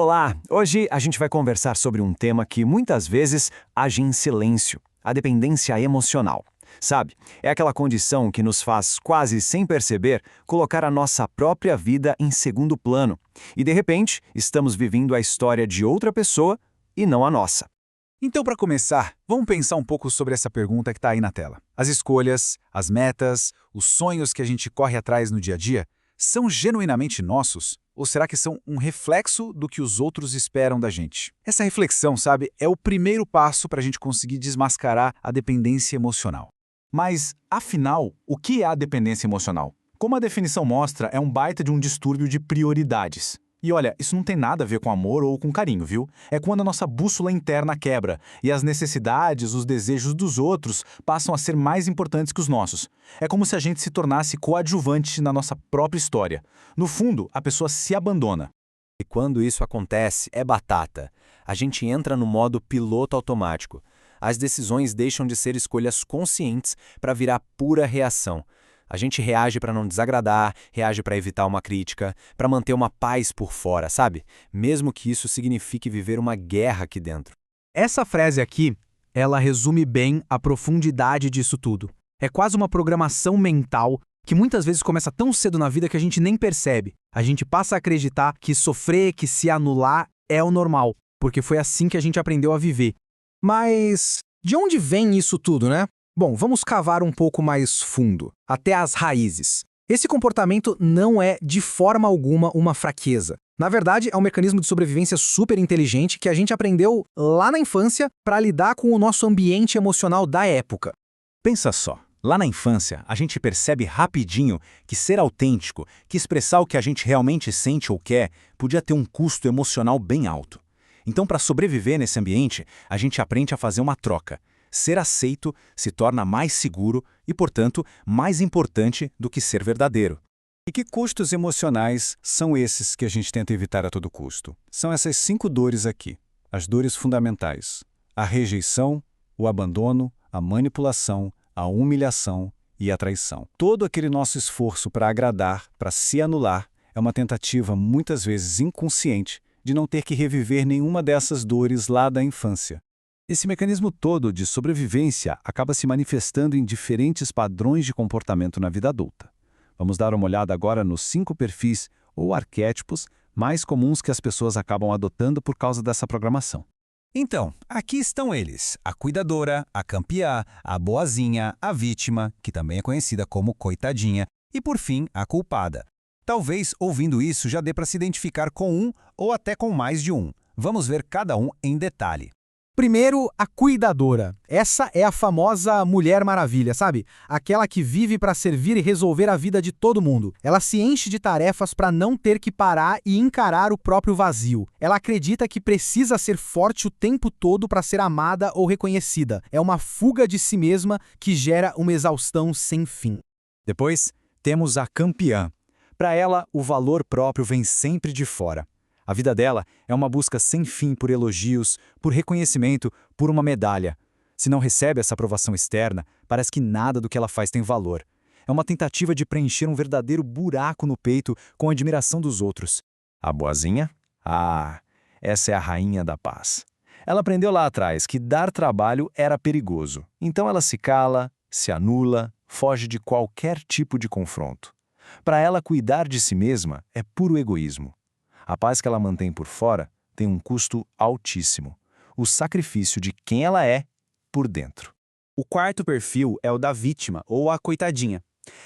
Olá! Hoje a gente vai conversar sobre um tema que muitas vezes age em silêncio, a dependência emocional. Sabe, é aquela condição que nos faz, quase sem perceber, colocar a nossa própria vida em segundo plano. E de repente, estamos vivendo a história de outra pessoa e não a nossa. Então, para começar, vamos pensar um pouco sobre essa pergunta que está aí na tela. As escolhas, as metas, os sonhos que a gente corre atrás no dia a dia, são genuinamente nossos? Ou será que são um reflexo do que os outros esperam da gente? Essa reflexão, sabe, é o primeiro passo para a gente conseguir desmascarar a dependência emocional. Mas, afinal, o que é a dependência emocional? Como a definição mostra, é um baita de um distúrbio de prioridades. E olha, isso não tem nada a ver com amor ou com carinho, viu? É quando a nossa bússola interna quebra e as necessidades, os desejos dos outros passam a ser mais importantes que os nossos. É como se a gente se tornasse coadjuvante na nossa própria história. No fundo, a pessoa se abandona. E quando isso acontece, é batata. A gente entra no modo piloto automático. As decisões deixam de ser escolhas conscientes para virar pura reação. A gente reage para não desagradar, reage para evitar uma crítica, para manter uma paz por fora, sabe? Mesmo que isso signifique viver uma guerra aqui dentro. Essa frase aqui, ela resume bem a profundidade disso tudo. É quase uma programação mental que muitas vezes começa tão cedo na vida que a gente nem percebe. A gente passa a acreditar que sofrer, que se anular é o normal, porque foi assim que a gente aprendeu a viver. Mas de onde vem isso tudo, né? Bom, vamos cavar um pouco mais fundo, até as raízes. Esse comportamento não é, de forma alguma, uma fraqueza. Na verdade, é um mecanismo de sobrevivência super inteligente que a gente aprendeu lá na infância para lidar com o nosso ambiente emocional da época. Pensa só, lá na infância, a gente percebe rapidinho que ser autêntico, que expressar o que a gente realmente sente ou quer, podia ter um custo emocional bem alto. Então, para sobreviver nesse ambiente, a gente aprende a fazer uma troca. Ser aceito se torna mais seguro e, portanto, mais importante do que ser verdadeiro. E que custos emocionais são esses que a gente tenta evitar a todo custo? São essas 5 dores aqui, as dores fundamentais: a rejeição, o abandono, a manipulação, a humilhação e a traição. Todo aquele nosso esforço para agradar, para se anular, é uma tentativa muitas vezes inconsciente de não ter que reviver nenhuma dessas dores lá da infância. Esse mecanismo todo de sobrevivência acaba se manifestando em diferentes padrões de comportamento na vida adulta. Vamos dar uma olhada agora nos 5 perfis ou arquétipos mais comuns que as pessoas acabam adotando por causa dessa programação. Então, aqui estão eles: a cuidadora, a campeã, a boazinha, a vítima, que também é conhecida como coitadinha, e por fim, a culpada. Talvez, ouvindo isso, já dê para se identificar com um ou até com mais de um. Vamos ver cada um em detalhe. Primeiro, a cuidadora. Essa é a famosa Mulher Maravilha, sabe? Aquela que vive para servir e resolver a vida de todo mundo. Ela se enche de tarefas para não ter que parar e encarar o próprio vazio. Ela acredita que precisa ser forte o tempo todo para ser amada ou reconhecida. É uma fuga de si mesma que gera uma exaustão sem fim. Depois, temos a campeã. Para ela, o valor próprio vem sempre de fora. A vida dela é uma busca sem fim por elogios, por reconhecimento, por uma medalha. Se não recebe essa aprovação externa, parece que nada do que ela faz tem valor. É uma tentativa de preencher um verdadeiro buraco no peito com a admiração dos outros. A boazinha? Ah, essa é a rainha da paz. Ela aprendeu lá atrás que dar trabalho era perigoso. Então ela se cala, se anula, foge de qualquer tipo de confronto. Para ela, cuidar de si mesma é puro egoísmo. A paz que ela mantém por fora tem um custo altíssimo: o sacrifício de quem ela é por dentro. O quarto perfil é o da vítima, ou a coitadinha.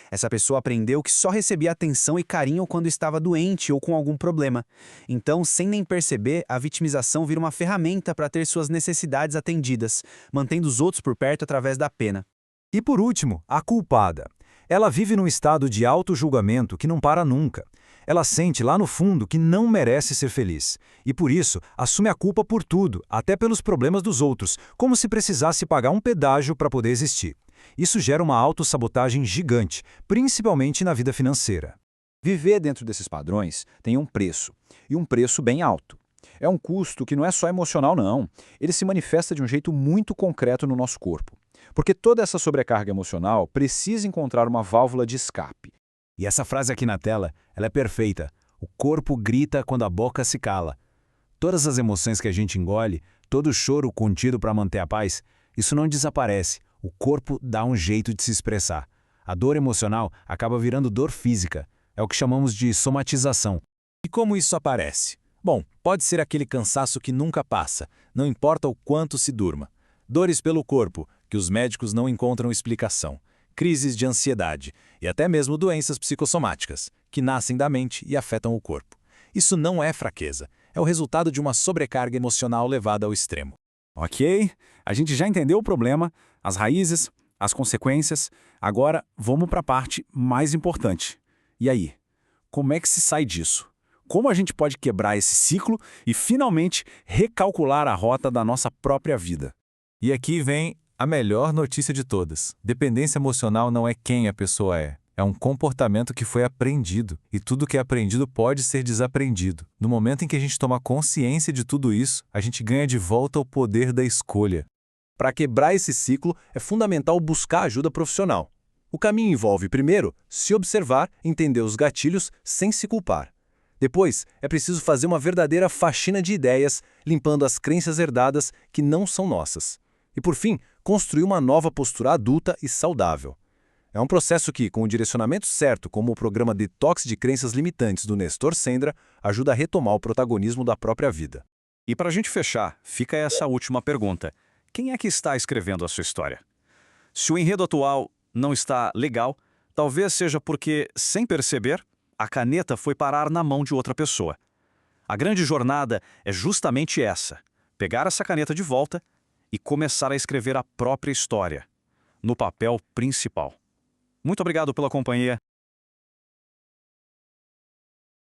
Essa pessoa aprendeu que só recebia atenção e carinho quando estava doente ou com algum problema. Então, sem nem perceber, a vitimização vira uma ferramenta para ter suas necessidades atendidas, mantendo os outros por perto através da pena. E por último, a culpada. Ela vive num estado de auto-julgamento que não para nunca. Ela sente lá no fundo que não merece ser feliz. E por isso, assume a culpa por tudo, até pelos problemas dos outros, como se precisasse pagar um pedágio para poder existir. Isso gera uma autossabotagem gigante, principalmente na vida financeira. Viver dentro desses padrões tem um preço, e um preço bem alto. É um custo que não é só emocional, não. Ele se manifesta de um jeito muito concreto no nosso corpo. Porque toda essa sobrecarga emocional precisa encontrar uma válvula de escape. E essa frase aqui na tela, ela é perfeita. O corpo grita quando a boca se cala. Todas as emoções que a gente engole, todo o choro contido para manter a paz, isso não desaparece. O corpo dá um jeito de se expressar. A dor emocional acaba virando dor física. É o que chamamos de somatização. E como isso aparece? Bom, pode ser aquele cansaço que nunca passa, não importa o quanto se durma. Dores pelo corpo, que os médicos não encontram explicação. Crises de ansiedade e até mesmo doenças psicossomáticas, que nascem da mente e afetam o corpo. Isso não é fraqueza, é o resultado de uma sobrecarga emocional levada ao extremo. Ok, a gente já entendeu o problema, as raízes, as consequências. Agora vamos para a parte mais importante. E aí, como é que se sai disso? Como a gente pode quebrar esse ciclo e finalmente recalcular a rota da nossa própria vida? E aqui vem a melhor notícia de todas. Dependência emocional não é quem a pessoa é. É um comportamento que foi aprendido, e tudo que é aprendido pode ser desaprendido. No momento em que a gente toma consciência de tudo isso, a gente ganha de volta o poder da escolha. Para quebrar esse ciclo, é fundamental buscar ajuda profissional. O caminho envolve, primeiro, se observar, entender os gatilhos sem se culpar. Depois, é preciso fazer uma verdadeira faxina de ideias, limpando as crenças herdadas que não são nossas. E, por fim, construir uma nova postura adulta e saudável. É um processo que, com o direcionamento certo, como o programa Detox de Crenças Limitantes do Nestor Sendra, ajuda a retomar o protagonismo da própria vida. E para a gente fechar, fica essa última pergunta. Quem é que está escrevendo a sua história? Se o enredo atual não está legal, talvez seja porque, sem perceber, a caneta foi parar na mão de outra pessoa. A grande jornada é justamente essa: pegar essa caneta de volta e começar a escrever a própria história, no papel principal. Muito obrigado pela companhia